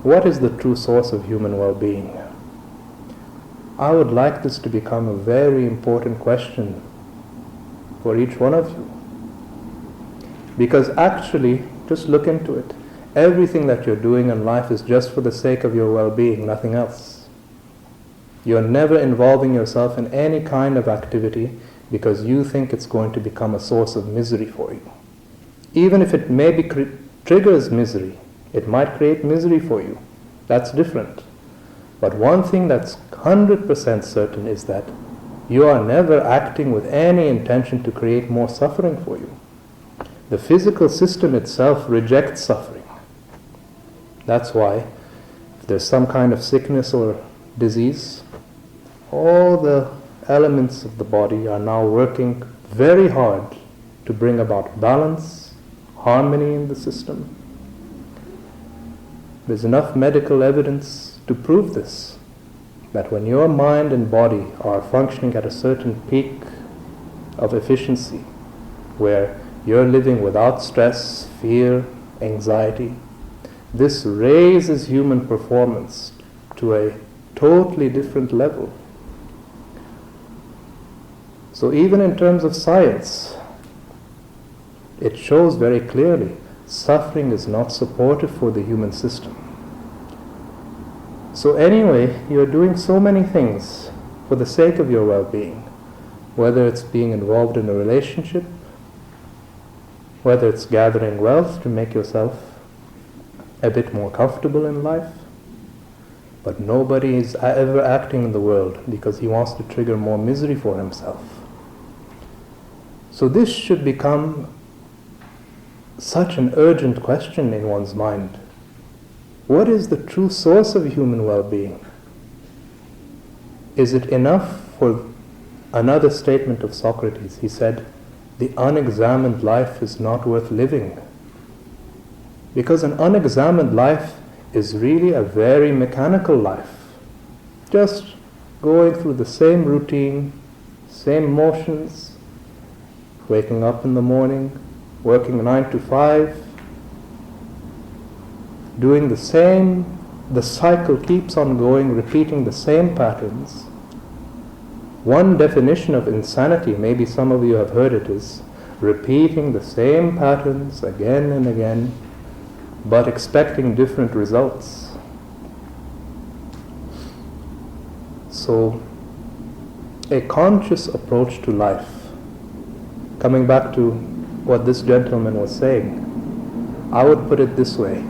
What is the true source of human well-being? I would like this to become a very important question for each one of you. Because actually, just look into it. Everything that you're doing in life is just for the sake of your well-being, nothing else. You're never involving yourself in any kind of activity because you think it's going to become a source of misery for you. Even if it maybe triggers misery, it might create misery for you. That's different. But one thing that's 100% certain is that you are never acting with any intention to create more suffering for you. The physical system itself rejects suffering. That's why if there's some kind of sickness or disease, all the elements of the body are now working very hard to bring about balance, harmony in the system. There's enough medical evidence to prove this, that when your mind and body are functioning at a certain peak of efficiency, where you're living without stress, fear, anxiety, this raises human performance to a totally different level. So even in terms of science, it shows very clearly suffering is not supportive for the human system. So anyway, you're doing so many things for the sake of your well-being, whether it's being involved in a relationship, whether it's gathering wealth to make yourself a bit more comfortable in life. But nobody is ever acting in the world because he wants to trigger more misery for himself. So this should become such an urgent question in one's mind. What is the true source of human well-being? Is it enough for another statement of Socrates? He said, the unexamined life is not worth living. Because an unexamined life is really a very mechanical life. Just going through the same routine, same motions, waking up in the morning, working 9 to 5, doing the same, the cycle keeps on going, repeating the same patterns. One definition of insanity, maybe some of you have heard it, is repeating the same patterns again and again, but expecting different results. So, a conscious approach to life, coming back to what this gentleman was saying, I would put it this way.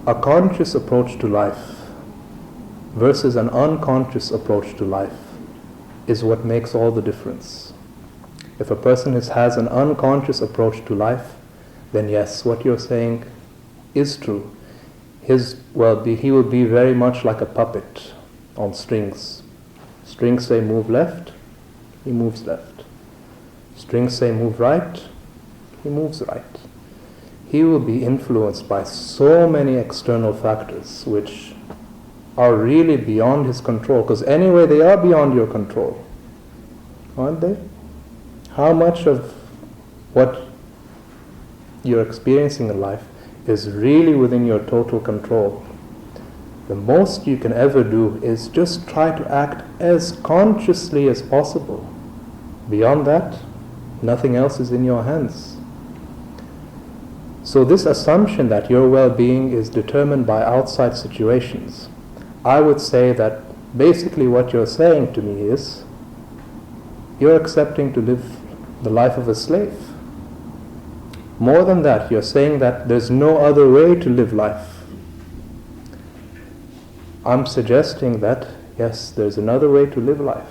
A conscious approach to life versus an unconscious approach to life is what makes all the difference. If a person has an unconscious approach to life, then yes, what you're saying is true. He will be very much like a puppet on strings. Strings say move left, he moves left. Strings say move right, he moves right. He will be influenced by so many external factors which are really beyond his control, because anyway they are beyond your control, aren't they? How much of what you're experiencing in life is really within your total control? The most you can ever do is just try to act as consciously as possible. Beyond that, nothing else is in your hands. So this assumption that your well-being is determined by outside situations, I would say that basically what you're saying to me is you're accepting to live the life of a slave. More than that, you're saying that there's no other way to live life. I'm suggesting that, yes, there's another way to live life.